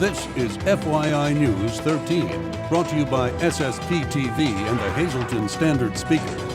This is FYI News 13, brought to you by SSPTV and the Hazleton Standard Speaker.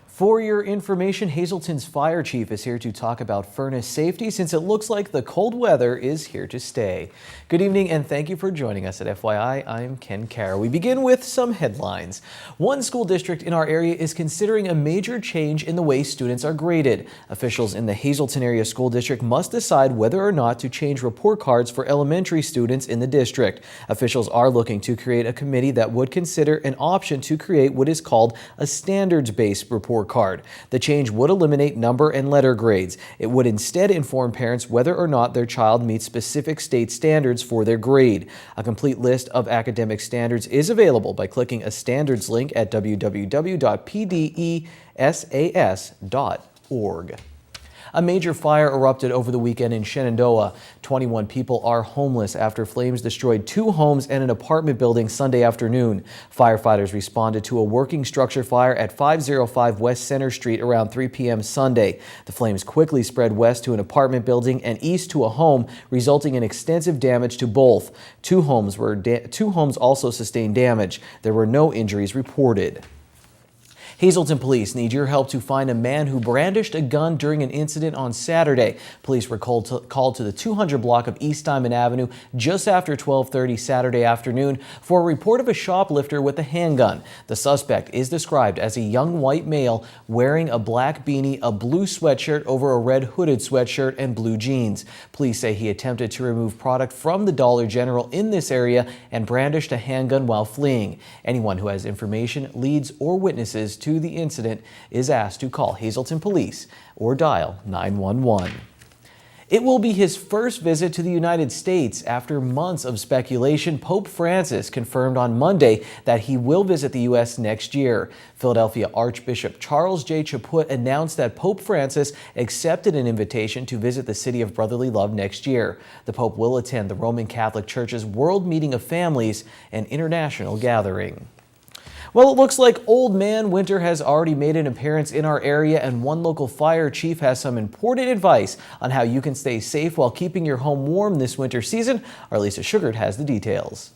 For your information, Hazleton's fire chief is here to talk about furnace safety since it looks like the cold weather is here to stay. Good evening and thank you for joining us at FYI. I'm Ken Carr. We begin with some headlines. One school district in our area is considering a major change in the way students are graded. Officials in the Hazleton area school district must decide whether or not to change report cards for elementary students in the district. Officials are looking to create a committee that would consider an option to create what is called a standards-based report card. The change would eliminate number and letter grades. It would instead inform parents whether or not their child meets specific state standards for their grade. A complete list of academic standards is available by clicking a standards link at www.pdesas.org. A major fire erupted over the weekend in Shenandoah. 21 people are homeless after flames destroyed 2 homes and an apartment building Sunday afternoon. Firefighters responded to a working structure fire at 505 West Center Street around 3 p.m. Sunday. The flames quickly spread west to an apartment building and east to a home, resulting in extensive damage to both. Two homes also sustained damage. There were no injuries reported. Hazleton police need your help to find a man who brandished a gun during an incident on Saturday. Police were called to the 200 block of East Diamond Avenue just after 12:30 Saturday afternoon for a report of a shoplifter with a handgun. The suspect is described as a young white male wearing a black beanie, a blue sweatshirt over a red hooded sweatshirt, and blue jeans. Police say he attempted to remove product from the Dollar General in this area and brandished a handgun while fleeing. Anyone who has information, leads, or witnesses to the incident is asked to call Hazleton Police or dial 911. It will be his first visit to the United States. After months of speculation, Pope Francis confirmed on Monday that he will visit the U.S. next year. Philadelphia Archbishop Charles J. Chaput announced that Pope Francis accepted an invitation to visit the city of brotherly love next year. The Pope will attend the Roman Catholic Church's World Meeting of Families, an international gathering. Well, it looks like Old Man Winter has already made an appearance in our area, and one local fire chief has some important advice on how you can stay safe while keeping your home warm this winter season. Our Lisa Sugart has the details.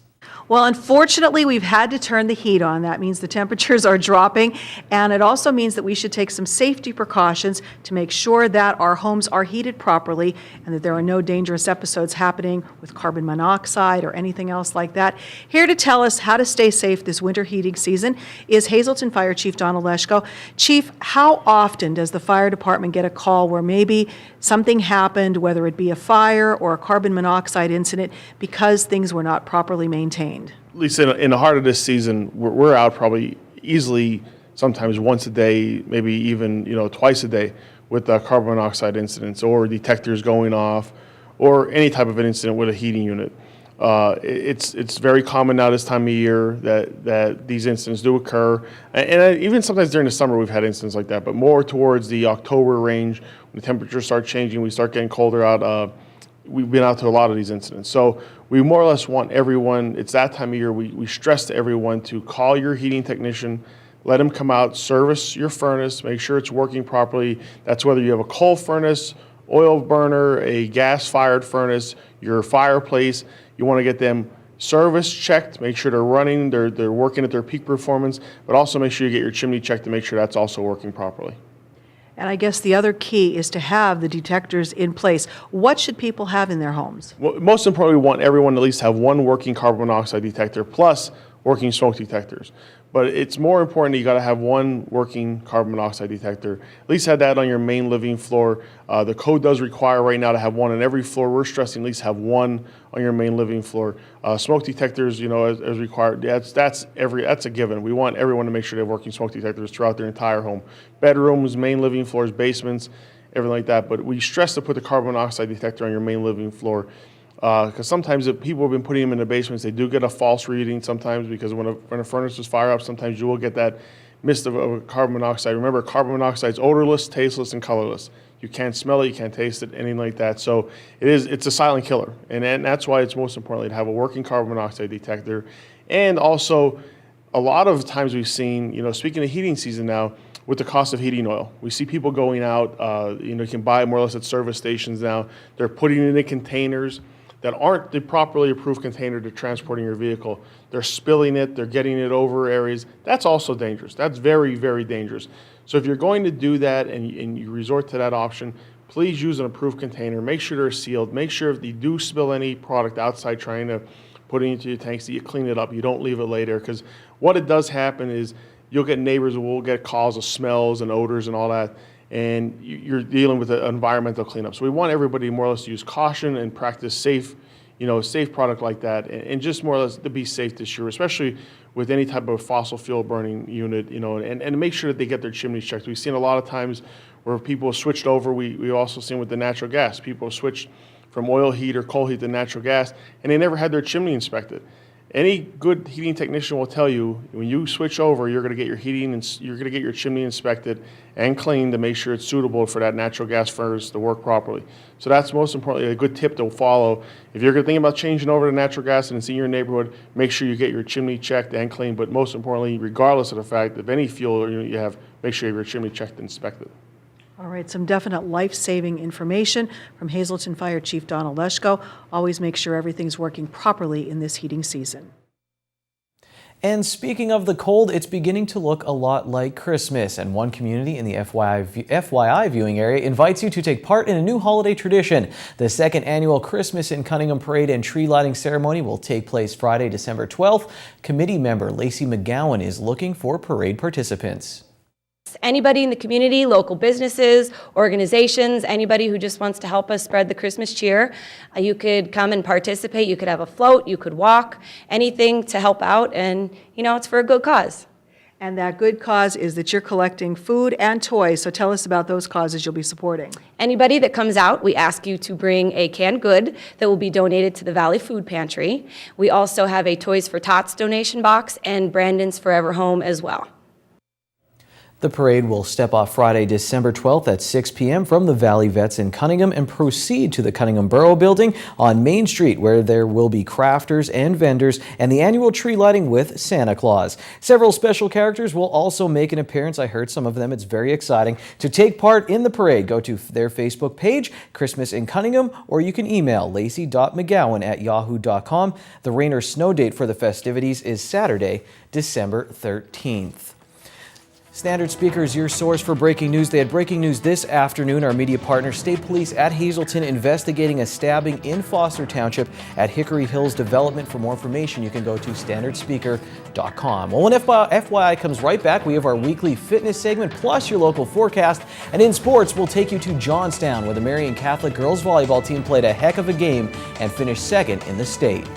Well, unfortunately, we've had to turn the heat on. That means the temperatures are dropping, and it also means that we should take some safety precautions to make sure that our homes are heated properly and that there are no dangerous episodes happening with carbon monoxide or anything else like that. Here to tell us how to stay safe this winter heating season is Hazleton Fire Chief Donald Leschko. Chief, how often does the fire department get a call where maybe something happened, whether it be a fire or a carbon monoxide incident, because things were not properly maintained? Lisa, in the heart of this season, we're out probably easily sometimes once a day, maybe even twice a day with carbon monoxide incidents or detectors going off or any type of an incident with a heating unit. It's very common now this time of year that these incidents do occur, and even sometimes during the summer we've had incidents like that, but more towards the October range when the temperatures start changing, we start getting colder out. We've been out to a lot of these incidents. So we more or less want everyone, it's that time of year, we stress to everyone to call your heating technician, let them come out, service your furnace, make sure it's working properly. That's whether you have a coal furnace, oil burner, a gas-fired furnace, your fireplace. You want to get them service checked, make sure they're running, they're working at their peak performance, but also make sure you get your chimney checked to make sure that's also working properly. And I guess the other key is to have the detectors in place. What should people have in their homes? Well, most importantly, we want everyone to at least have one working carbon monoxide detector plus working smoke detectors. But it's more important that you got to have one working carbon monoxide detector. At least have that on your main living floor. The code does require right now to have one on every floor. We're stressing at least have one on your main living floor. Smoke detectors, as required. That's a given. We want everyone to make sure they have working smoke detectors throughout their entire home, bedrooms, main living floors, basements, everything like that. But we stress to put the carbon monoxide detector on your main living floor. Because sometimes if people have been putting them in the basements, they do get a false reading sometimes, because when a furnace is fire up, sometimes you will get that mist of carbon monoxide. Remember, carbon monoxide is odorless, tasteless, and colorless. You can't smell it, you can't taste it, anything like that. So it's a silent killer, and that's why it's most important to have a working carbon monoxide detector. And also, a lot of times we've seen, speaking of heating season now, with the cost of heating oil, we see people going out. You can buy more or less at service stations now. They're putting it in containers. that aren't the properly approved container to transporting your vehicle. They're spilling it, they're getting it over areas. That's also dangerous. That's very, very dangerous. So if you're going to do that and you resort to that option, please use an approved container. Make sure they're sealed. Make sure if you do spill any product outside trying to put it into your tanks, that you clean it up. You don't leave it later, because what it does happen is you'll get neighbors who will get calls of smells and odors and all that, and you're dealing with an environmental cleanup. So we want everybody more or less to use caution and practice safe, safe product like that, and just more or less to be safe this year, especially with any type of fossil fuel burning unit, and make sure that they get their chimneys checked. We've seen a lot of times where people have switched over. We also seen with the natural gas, people have switched from oil heat or coal heat to natural gas, and they never had their chimney inspected. Any good heating technician will tell you when you switch over, you're going to get your heating and you're going to get your chimney inspected and cleaned to make sure it's suitable for that natural gas furnace to work properly. So that's most importantly a good tip to follow. If you're thinking about changing over to natural gas and it's in your neighborhood, make sure you get your chimney checked and cleaned. But most importantly, regardless of the fact of any fuel you have, make sure you have your chimney checked and inspected. All right, some definite life-saving information from Hazleton Fire Chief Donald Leschko. Always make sure everything's working properly in this heating season. And speaking of the cold, it's beginning to look a lot like Christmas, and one community in the FYI viewing area invites you to take part in a new holiday tradition. The second annual Christmas in Cunningham Parade and tree lighting ceremony will take place Friday, December 12th. Committee member Lacey McGowan is looking for parade participants. Anybody in the community, local businesses, organizations, anybody who just wants to help us spread the Christmas cheer, you could come and participate. You could have a float, you could walk, anything to help out, and it's for a good cause. And that good cause is that you're collecting food and toys, so tell us about those causes you'll be supporting. Anybody that comes out, we ask you to bring a canned good that will be donated to the Valley Food Pantry. We also have a Toys for Tots donation box and Brandon's Forever Home as well. The parade will step off Friday, December 12th at 6 p.m. from the Valley Vets in Cunningham and proceed to the Cunningham Borough Building on Main Street, where there will be crafters and vendors and the annual tree lighting with Santa Claus. Several special characters will also make an appearance. I heard some of them. It's very exciting. To take part in the parade, go to their Facebook page, Christmas in Cunningham, or you can email lacy.mcgowan@yahoo.com. The rain or snow date for the festivities is Saturday, December 13th. Standard Speaker is your source for breaking news. They had breaking news this afternoon. Our media partner, State Police at Hazleton, investigating a stabbing in Foster Township at Hickory Hills Development. For more information, you can go to standardspeaker.com. Well, when FYI comes right back, we have our weekly fitness segment plus your local forecast. And in sports, we'll take you to Johnstown, where the Marian Catholic girls volleyball team played a heck of a game and finished second in the state.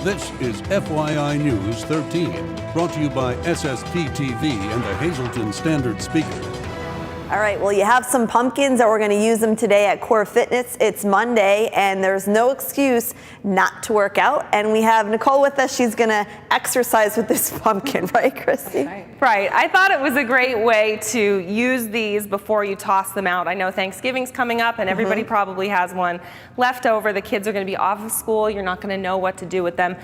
This is FYI News 13, brought to you by SSPTV and the Hazleton Standard Speaker. All right, well, you have some pumpkins that we're going to use them today at Core Fitness. It's Monday, and there's no excuse not to work out. And we have Nicole with us. She's going to exercise with this pumpkin, right, Christy? Right. I thought it was a great way to use these before you toss them out. I know Thanksgiving's coming up, and everybody probably has one left over. The kids are going to be off of school. You're not going to know what to do with them.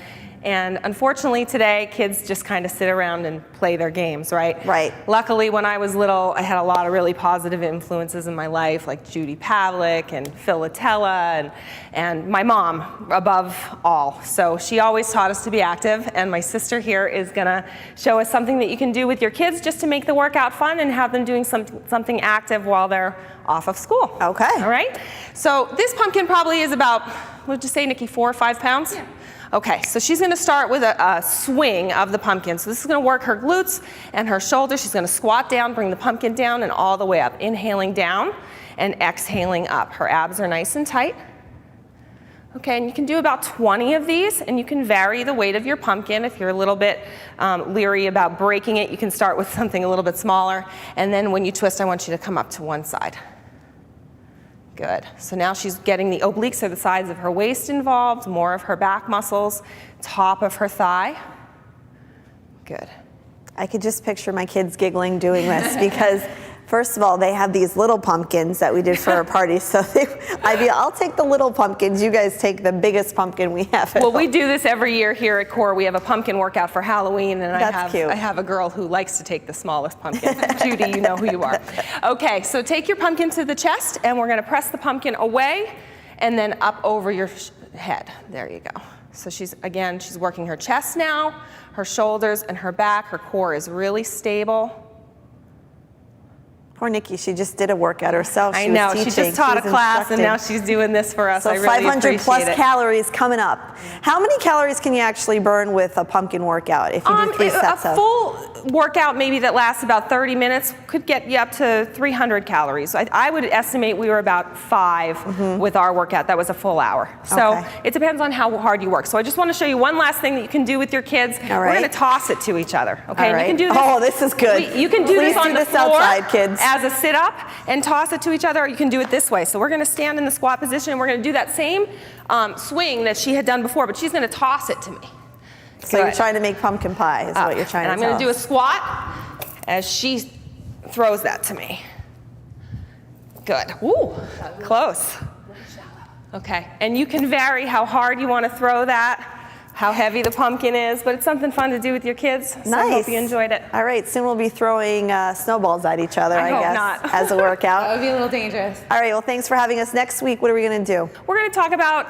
And unfortunately today, kids just kind of sit around and play their games, right? Right. Luckily, when I was little, I had a lot of really positive influences in my life, like Judy Pavlik and Philatella and my mom above all. So she always taught us to be active, and my sister here is gonna show us something that you can do with your kids just to make the workout fun and have them doing something active while they're off of school. Okay. All right? So this pumpkin probably is about, what did you say, Nikki, 4 or 5 pounds? Yeah. Okay, so she's going to start with a swing of the pumpkin. So this is going to work her glutes and her shoulders. She's going to squat down, bring the pumpkin down and all the way up. Inhaling down and exhaling up. Her abs are nice and tight. Okay, and you can do about 20 of these, and you can vary the weight of your pumpkin. If you're a little bit leery about breaking it, you can start with something a little bit smaller. And then when you twist, I want you to come up to one side. Good. So now she's getting the obliques or the sides of her waist involved, more of her back muscles, top of her thigh. Good. I could just picture my kids giggling doing this because First of all, they have these little pumpkins that we did for our party. So I'll take the little pumpkins. You guys take the biggest pumpkin we have. Well, we do this every year here at CORE. We have a pumpkin workout for Halloween, and Cute. I have a girl who likes to take the smallest pumpkin. Judy, you know who you are. Okay, so take your pumpkin to the chest, and we're going to press the pumpkin away and then up over your head. There you go. So she's working her chest now, her shoulders, and her back. Her core is really stable. Poor Nikki, she just did a workout herself. I know, she just taught a class and now she's doing this for us. So I really 500 plus appreciate it. calories coming up. How many calories can you actually burn with a pumpkin workout if you do 3 sets a of? full workout maybe that lasts about 30 minutes could get you up to 300 calories. I would estimate we were about 5 with our workout. That was a full hour. So it depends on how hard you work. So I just want to show you one last thing that you can do with your kids. All right. We're going to toss it to each other. Okay, All right. and you can do this. Oh, this is good. You can do Please this on do the this floor outside, kids. as a sit-up and toss it to each other, or you can do it this way. So we're going to stand in the squat position, and we're going to do that same swing that she had done before, but she's going to toss it to me. So you're trying to make pumpkin pie is what you're trying and to I'm tell going to do a us. squat as she throws that to me. Good. Ooh, close. Okay, and you can vary how hard you want to throw that, how heavy the pumpkin is, but it's something fun to do with your kids. So Nice. I hope you enjoyed it. All right, soon we'll be throwing snowballs at each other, I hope guess, not. as a workout. That would be a little dangerous. All right, well, thanks for having us. Next week, what are we going to do? We're going to talk about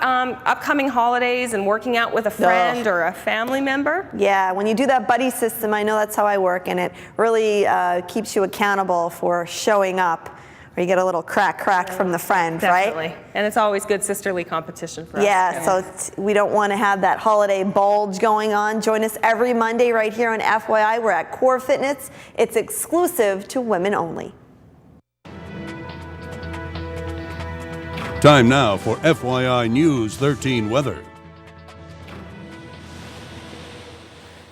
upcoming holidays and working out with a friend or a family member. Yeah, when you do that buddy system, I know that's how I work, and it really keeps you accountable for showing up, where you get a little crack from the friend, Definitely. right? And it's always good sisterly competition for us. Yeah, so we don't want to have that holiday bulge going on. Join us every Monday right here on FYI. We're at Core Fitness. It's exclusive to women only. Time now for FYI News 13 weather.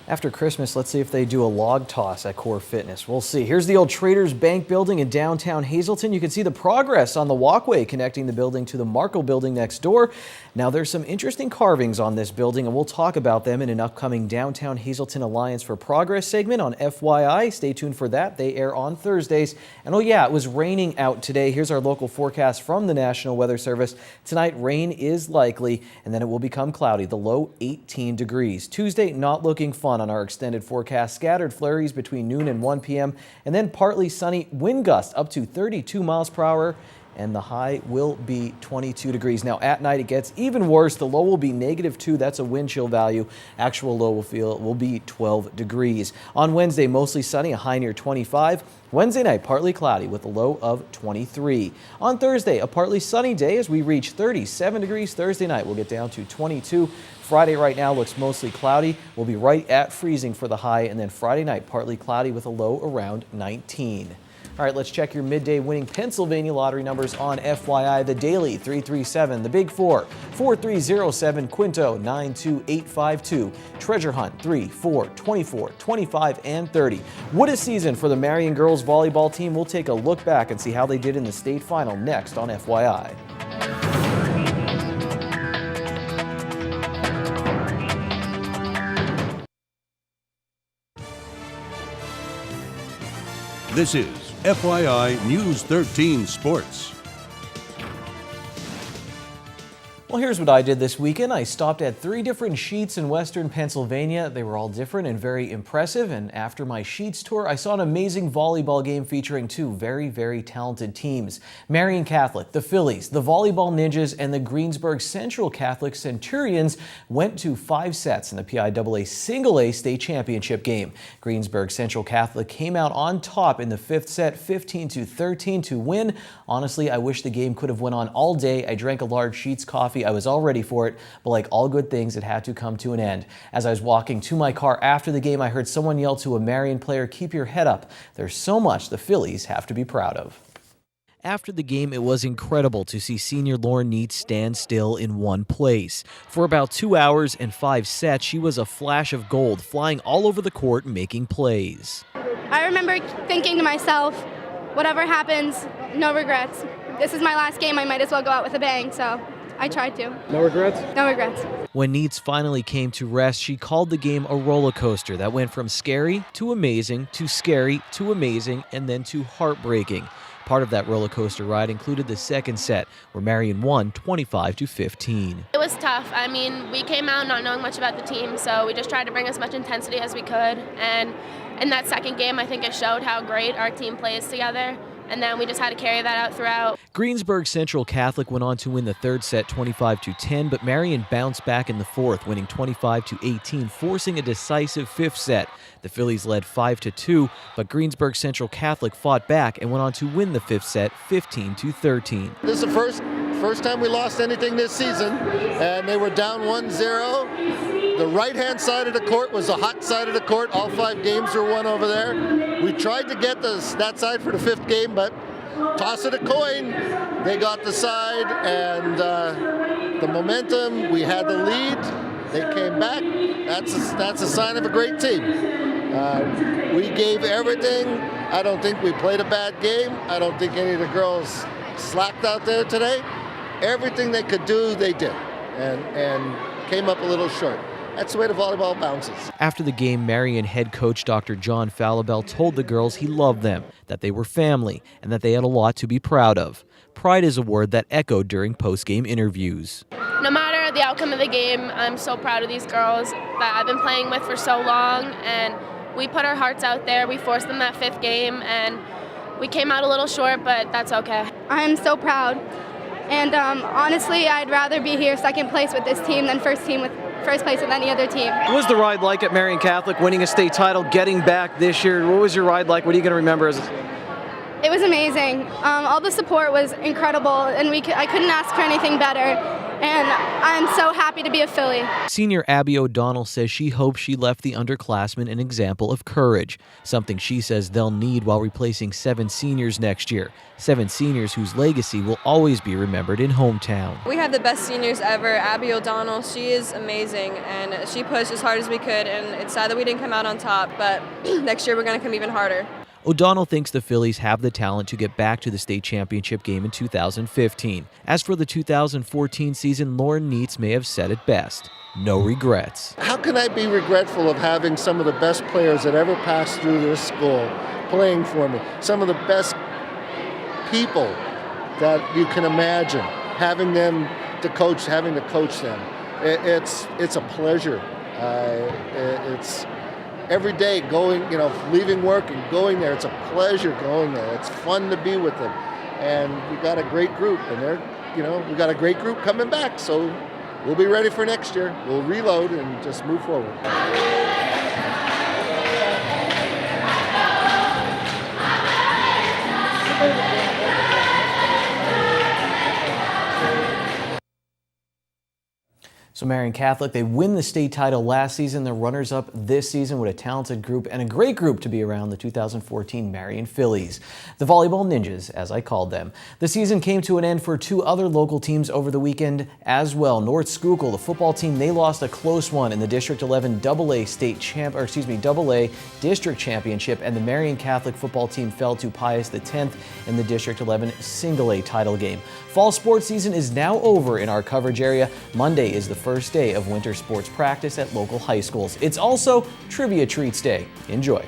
After Christmas, let's see if they do a log toss at Core Fitness. We'll see. Here's the old Traders Bank building in downtown Hazleton. You can see the progress on the walkway connecting the building to the Markle building next door. Now, there's some interesting carvings on this building, and we'll talk about them in an upcoming Downtown Hazleton Alliance for Progress segment on FYI. Stay tuned for that. They air on Thursdays. And oh yeah, it was raining out today. Here's our local forecast from the National Weather Service. Tonight, rain is likely, and then it will become cloudy. The low 18 degrees. Tuesday, not looking fun on our extended forecast. Scattered flurries between noon and 1 p.m. and then partly sunny, wind gusts up to 32 miles per hour. And the high will be 22 degrees. Now at night it gets even worse. The low will be -2. That's a wind chill value. Actual low will be 12 degrees. On Wednesday, mostly sunny, a high near 25. Wednesday night, partly cloudy with a low of 23. On Thursday, a partly sunny day as we reach 37 degrees. Thursday night, we'll get down to 22. Friday right now looks mostly cloudy. We'll be right at freezing for the high. And then Friday night, partly cloudy with a low around 19. All right, let's check your midday winning Pennsylvania lottery numbers on FYI. The Daily 337, the Big 4 4307, Quinto 92852, Treasure Hunt 3, 4, 24, 25, and 30. What a season for the Marion girls volleyball team. We'll take a look back and see how they did in the state final next on FYI. This is FYI News 13 Sports. Well, here's what I did this weekend. I stopped at 3 different sheets in Western Pennsylvania. They were all different and very impressive. And after my sheets tour, I saw an amazing volleyball game featuring 2 very, very talented teams. Marion Catholic, the Phillies, the Volleyball Ninjas, and the Greensburg Central Catholic Centurions went to 5 sets in the PIAA Single A State Championship game. Greensburg Central Catholic came out on top in the 5th set, 15-13 to win. Honestly, I wish the game could have went on all day. I drank a large Sheets coffee. I was all ready for it, but like all good things, it had to come to an end. As I was walking to my car after the game, I heard someone yell to a Marion player, "Keep your head up." There's so much the Phillies have to be proud of. After the game, it was incredible to see senior Lauren Neat stand still in one place. For about 2 hours and 5 sets, she was a flash of gold, flying all over the court, making plays. I remember thinking to myself, whatever happens, no regrets. This is my last game, I might as well go out with a bang, so I tried to. No regrets? No regrets. When Neets finally came to rest, she called the game a roller coaster that went from scary to amazing to scary to amazing and then to heartbreaking. Part of that roller coaster ride included the second set, where Marion won 25-15. It was tough. I mean, we came out not knowing much about the team, so we just tried to bring as much intensity as we could. And in that second game, I think it showed how great our team plays together. And then we just had to carry that out throughout. Greensburg Central Catholic went on to win the third set 25-10, but Marion bounced back in the fourth, winning 25-18, forcing a decisive fifth set. The Phillies led 5-2, but Greensburg Central Catholic fought back and went on to win the fifth set 15-13. This is the first time we lost anything this season, and they were down 1-0. The right-hand side of the court was the hot side of the court. All 5 games were won over there. We tried to get that side for the 5th game, but toss of the coin, they got the side, and the momentum, we had the lead. They came back. That's a sign of a great team. We gave everything. I don't think we played a bad game. I don't think any of the girls slacked out there today. Everything they could do, they did, and came up a little short. That's the way the volleyball bounces. After the game, Marion head coach Dr. John Falabelle told the girls he loved them, that they were family, and that they had a lot to be proud of. Pride is a word that echoed during post-game interviews. No matter the outcome of the game, I'm so proud of these girls that I've been playing with for so long, and we put our hearts out there. We forced them that 5th game, and we came out a little short, but that's okay. I am so proud. And honestly, I'd rather be here second place with this team than first place with any other team. What was the ride like at Marion Catholic, winning a state title, getting back this year? What was your ride like? What are you going to remember as It was amazing. All the support was incredible, and I couldn't ask for anything better. And I'm so happy to be a Philly. Senior Abby O'Donnell says she hopes she left the underclassmen an example of courage, something she says they'll need while replacing 7 seniors next year. 7 seniors whose legacy will always be remembered in hometown. We have the best seniors ever. Abby O'Donnell, she is amazing, and she pushed as hard as we could, and it's sad that we didn't come out on top, but next year we're going to come even harder. O'Donnell thinks the Phillies have the talent to get back to the state championship game in 2015. As for the 2014 season, Lauren Neets may have said it best: no regrets. How can I be regretful of having some of the best players that ever passed through this school playing for me? Some of the best people that you can imagine, having to coach them. It's a pleasure. It's every day going, leaving work and going there. It's a pleasure going there. It's fun to be with them. And we got a great group, and we got a great group coming back. So we'll be ready for next year. We'll reload and just move forward. So Marion Catholic, they win the state title last season. They're runners-up this season with a talented group and a great group to be around, the 2014 Marion Phillies. The Volleyball Ninjas, as I called them. The season came to an end for 2 other local teams over the weekend as well. North Schuylkill, the football team, they lost a close one in the District 11 AA District Championship, and the Marion Catholic football team fell to Pius X in the District 11 Single A title game. Fall sports season is now over in our coverage area. Monday is the first day of winter sports practice at local high schools. It's also Trivia Treats Day. Enjoy.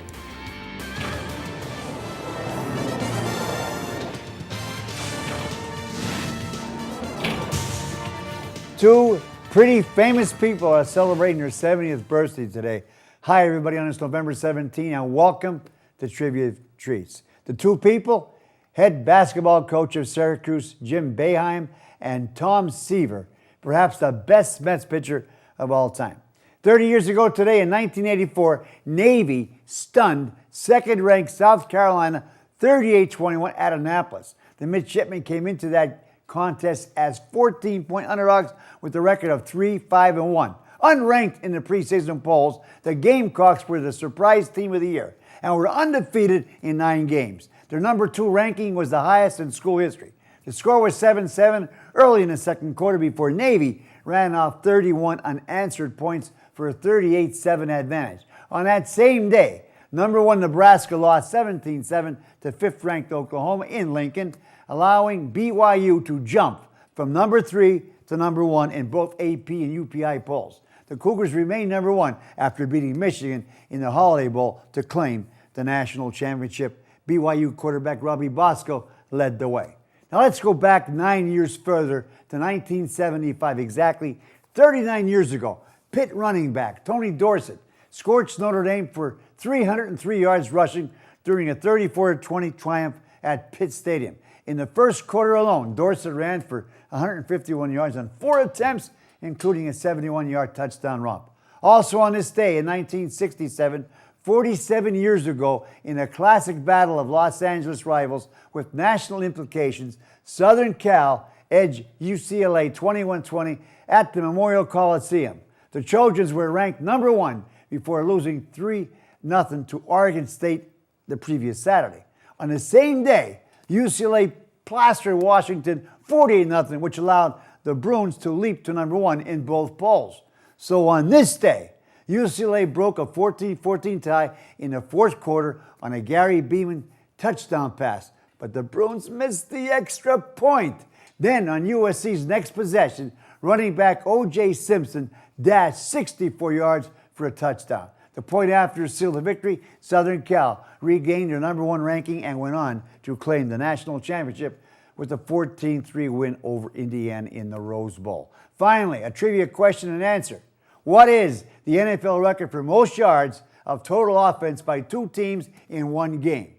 Two pretty famous people are celebrating their 70th birthday today. Hi, everybody, on this November 17, and welcome to Trivia Treats. The two people, head basketball coach of Syracuse, Jim Boeheim, and Tom Seaver, perhaps the best Mets pitcher of all time. 30 years ago today, in 1984, Navy stunned second-ranked South Carolina 38-21 at Annapolis. The midshipmen came into that contest as 14-point underdogs with a record of 3-5-1. Unranked in the preseason polls, the Gamecocks were the surprise team of the year and were undefeated in 9 games. Their number 2 ranking was the highest in school history. The score was 7-7 early in the second quarter before Navy ran off 31 unanswered points for a 38-7 advantage. On that same day, number 1 Nebraska lost 17-7 to 5th-ranked Oklahoma in Lincoln, allowing BYU to jump from number 3 to number 1 in both AP and UPI polls. The Cougars remain number 1 after beating Michigan in the Holiday Bowl to claim the national championship. BYU quarterback Robbie Bosco led the way. Now let's go back 9 years further to 1975, exactly 39 years ago. Pitt running back Tony Dorsett scorched Notre Dame for 303 yards rushing during a 34-20 triumph at Pitt Stadium. In the first quarter alone, Dorsett ran for 151 yards on 4 attempts, including a 71-yard touchdown romp. Also on this day in 1967, 47 years ago, in a classic battle of Los Angeles rivals with national implications, Southern Cal edged UCLA 21-20 at the Memorial Coliseum. The Trojans were ranked number 1 before losing 3-0 to Oregon State the previous Saturday. On the same day, UCLA plastered Washington 48-0, which allowed the Bruins to leap to number 1 in both polls. So on this day, UCLA broke a 14-14 tie in the fourth quarter on a Gary Beeman touchdown pass, but the Bruins missed the extra point. Then on USC's next possession, running back O.J. Simpson dashed 64 yards for a touchdown. The point after sealed the victory. Southern Cal regained their number 1 ranking and went on to claim the national championship with a 14-3 win over Indiana in the Rose Bowl. Finally, a trivia question and answer. What is the NFL record for most yards of total offense by 2 teams in one game?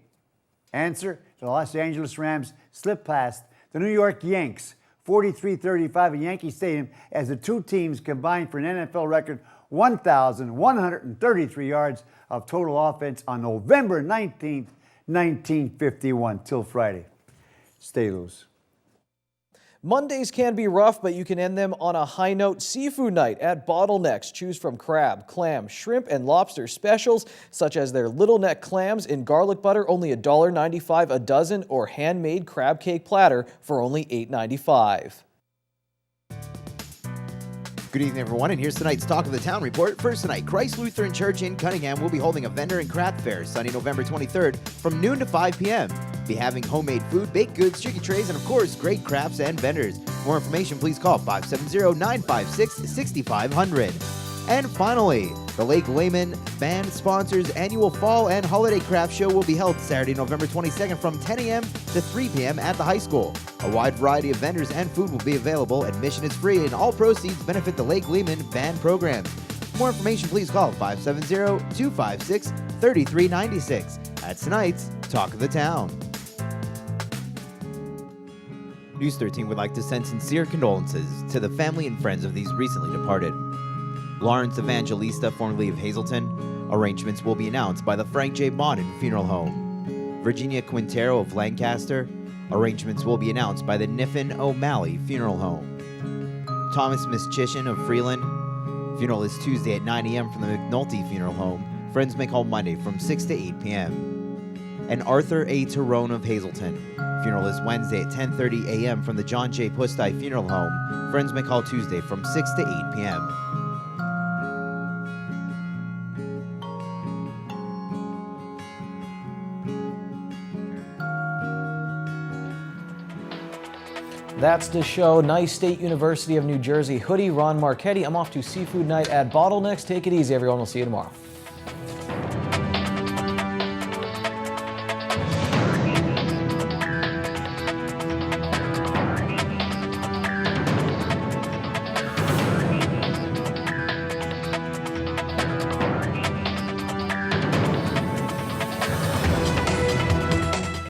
Answer, the Los Angeles Rams slipped past the New York Yanks 43-35 at Yankee Stadium as the 2 teams combined for an NFL record 1,133 yards of total offense on November 19th, 1951, till Friday. Stay loose. Mondays can be rough, but you can end them on a high note. Seafood night at Bottlenecks. Choose from crab, clam, shrimp, and lobster specials, such as their little neck clams in garlic butter, only $1.95 a dozen, or handmade crab cake platter for only $8.95. Good evening, everyone, and here's tonight's Talk of the Town report. First tonight, Christ Lutheran Church in Cunningham will be holding a vendor and craft fair Sunday, November 23rd from noon to 5 p.m. Be having homemade food, baked goods, chicken trays, and of course, great crafts and vendors. More information, please call 570-956-6500. And finally, the Lake Lehman Band sponsors annual fall and holiday craft show will be held Saturday, November 22nd from 10 a.m. to 3 p.m. at the high school. A wide variety of vendors and food will be available. Admission is free and all proceeds benefit the Lake Lehman Band programs. For more information, please call 570-256-3396. That's tonight's Talk of the Town. News 13 would like to send sincere condolences to the family and friends of these recently departed. Lawrence Evangelista, formerly of Hazleton. Arrangements will be announced by the Frank J. Bodden Funeral Home. Virginia Quintero of Lancaster. Arrangements will be announced by the Niffin O'Malley Funeral Home. Thomas Mischishin of Freeland. Funeral is Tuesday at 9 a.m. from the McNulty Funeral Home. Friends may call Monday from 6 to 8 p.m. And Arthur A. Tyrone of Hazleton. Funeral is Wednesday at 10:30 a.m. from the John J. Pustai Funeral Home. Friends may call Tuesday from 6 to 8 p.m. That's the show. Nice State University of New Jersey hoodie. Ron Marchetti. I'm off to Seafood Night at Bottlenecks. Take it easy, everyone. We'll see you tomorrow.